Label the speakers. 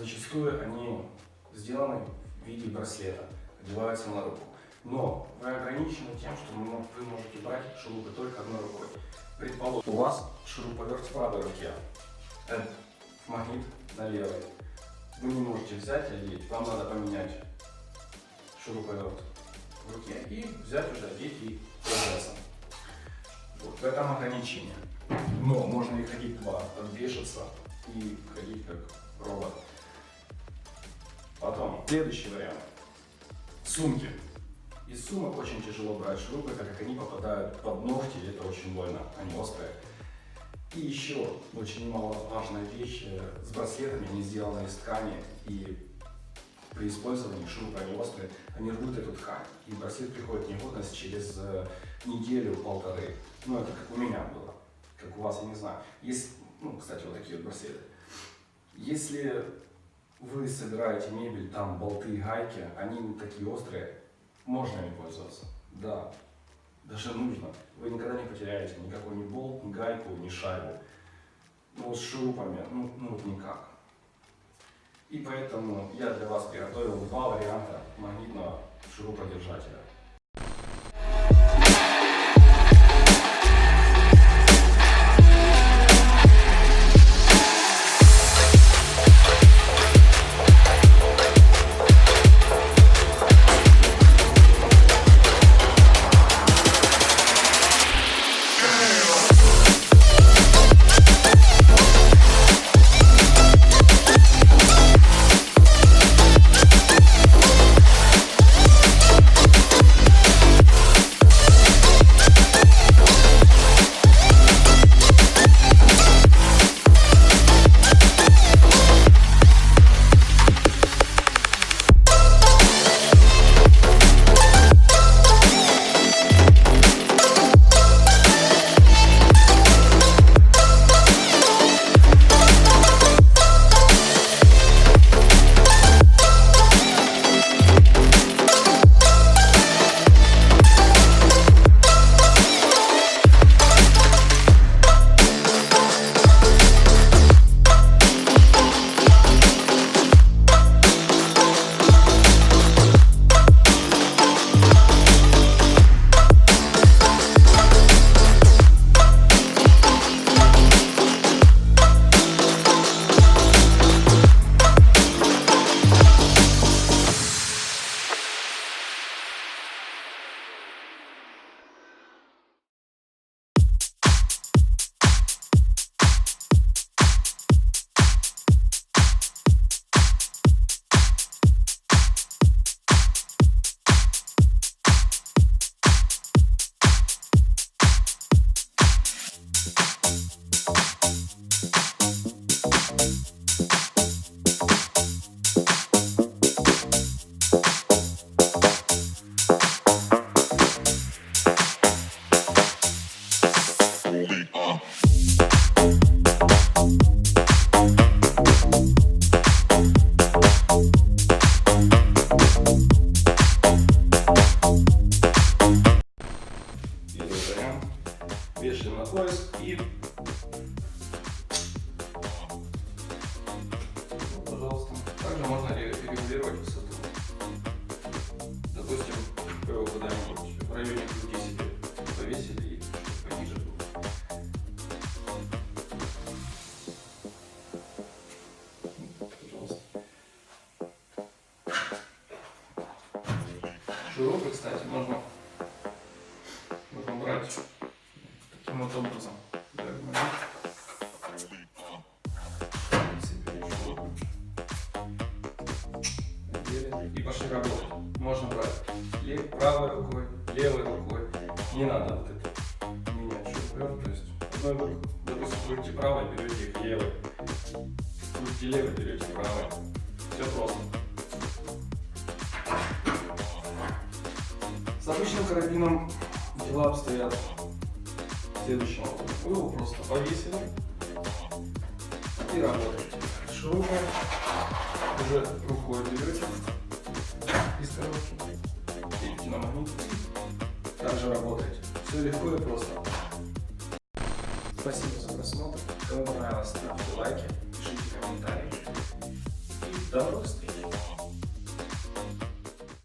Speaker 1: Зачастую они сделаны в виде браслета, одеваются на руку. Но вы ограничены тем, что вы можете брать шурупы только одной рукой. Предположим, у вас шуруповерт в правой руке, магнит на левой. Вы не можете взять и одеть, вам надо поменять шуруповерт в руке и взять уже, одеть и пользоваться. Вот в этом ограничение. Но можно и ходить два, подвешаться и ходить как робот. Потом, следующий вариант. Сумки. Из сумок очень тяжело брать шурупы, так как они попадают под ногти, и это очень больно, они острые. И еще очень немаловажная вещь, с браслетами они сделаны из ткани, и при использовании шурупы, они острые, они рвут эту ткань. И браслет приходит в негодность через неделю-полторы. Ну, это как у меня было, как у вас, я не знаю. Есть, кстати, вот такие вот браслеты. Если вы собираете мебель, там болты, гайки, они такие острые, можно ими пользоваться, да, даже нужно. Вы никогда не потеряете никакой ни болт, ни гайку, ни шайбу. Но с шурупами, вот никак. И поэтому я для вас приготовил два варианта магнитного шуруподержателя. Вешаем на пояс и, пожалуйста, также можно регулировать высоту. Допустим, вы его куда-нибудь в районе груди себе повесили и пониже было. Пожалуйста. Шурупы, кстати, можно брать таким вот образом. И пошли работать. Можно брать правой рукой, левой рукой. Не надо вот это менять шуруповерт. То есть одной рукой, допустим, крутите правой, берете их левой. Крутите левой, берете правой. Все просто. С обычным карабином дела обстоят следующим образом. Вы его просто повесили и работаете. Шурупы уже рукой берете из коробки, едете на магнит, также работаете. Все легко и просто. Спасибо за просмотр. Кому понравилось, ставьте лайки, пишите комментарии. И До новых встреч!